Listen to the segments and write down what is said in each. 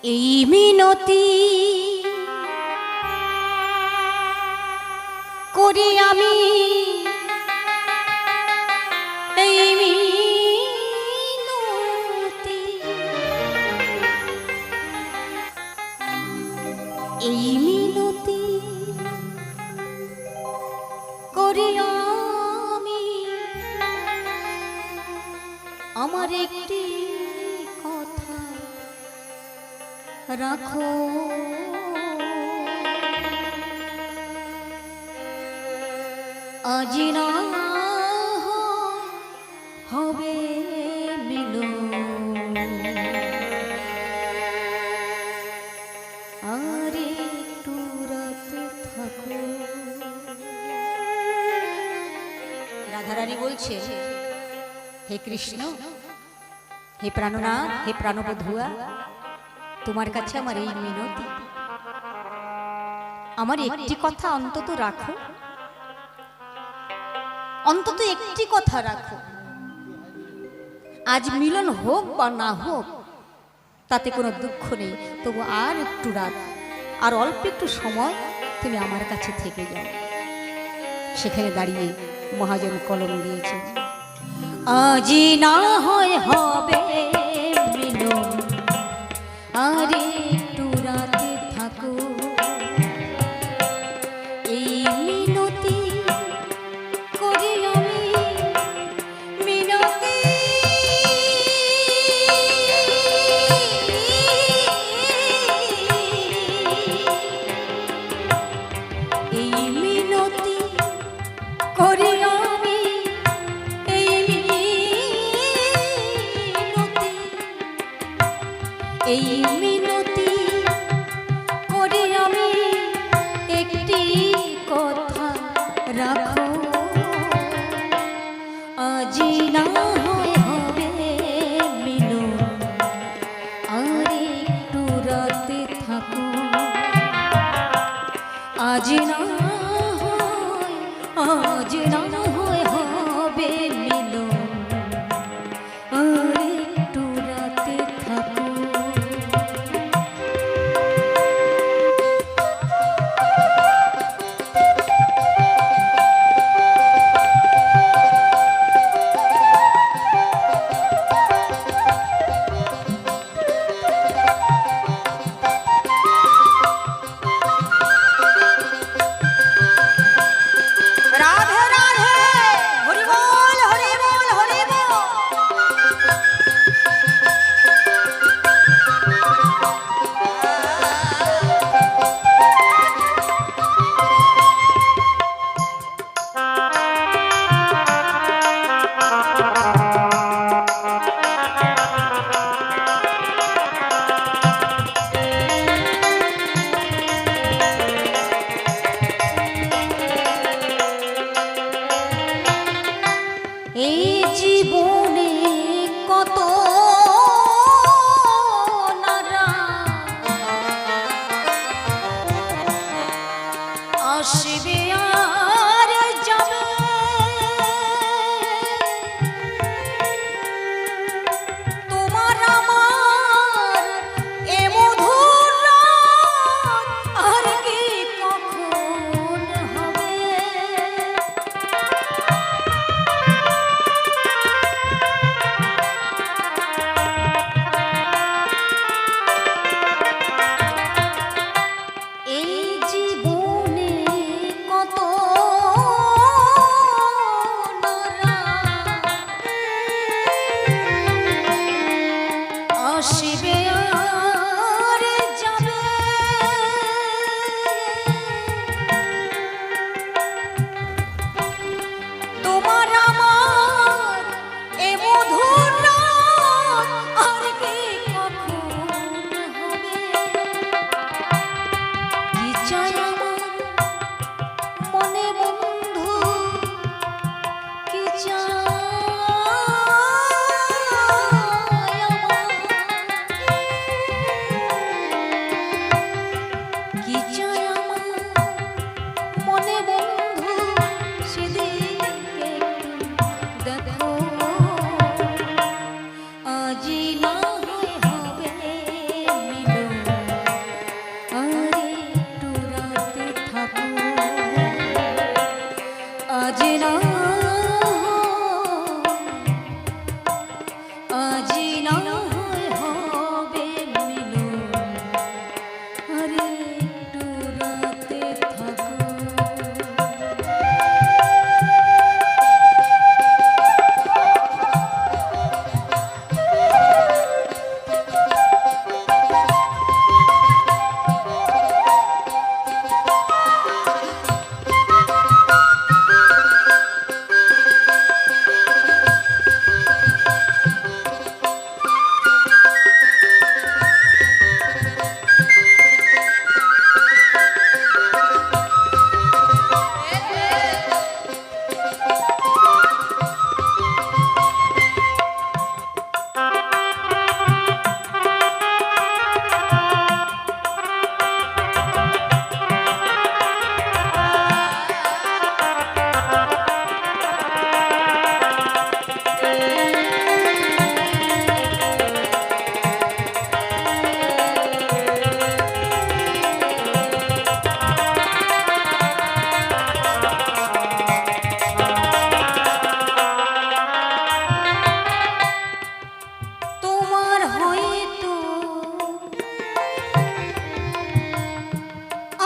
এই মিনতি করি আমি, এই মিনতি, এই মিনতি করি আমি, আমার একটি কথা রাখো। আজ না হবে মিলন, আর একটু রাত থাকো। রাধারানী বলছে, হে কৃষ্ণ, হে প্রাণনাথ, হে প্রাণবধূয়া, তোমার কাছে আমার এই মিনতি, আমার একটি কথা অন্তত রাখো, অন্তত একটি কথা রাখো। আজ মিলন হোক বা না হোক তাতে কোনো দুঃখ নেই, তবু আর একটু রাত, আর অল্প একটু সময় তুমি আমার কাছে থেকে যাও। সেখানে দাঁড়িয়ে মহাজন কলম দিয়েছে, আজি না হয় হবে মিলন, আর একটু রাতে থাকো। এই মিনতি করি আমি, মিনতি, এই মিনতি করি আমি, এই মিনতি, এই মিনতি করি আমি, একটি কথা রাখো। আজি না হয় হবে মিলন, আর একটু রাতে থাকো। আজ না হয়, আজ না হয় হবে মিলন, আর একটু রাতে থাকো। রাধে রাধে।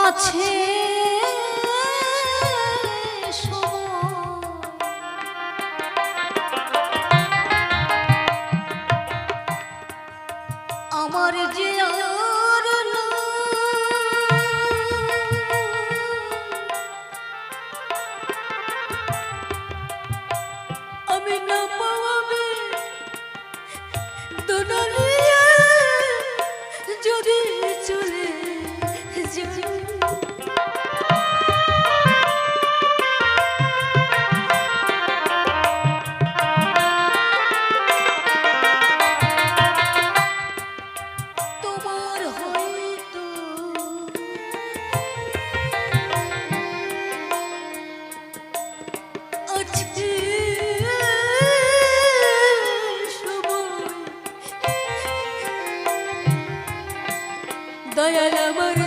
আছে আমার যে আর না, আমি না পাওয়াবে দুনিয়া যদি চলে যাই। দয়াল আমার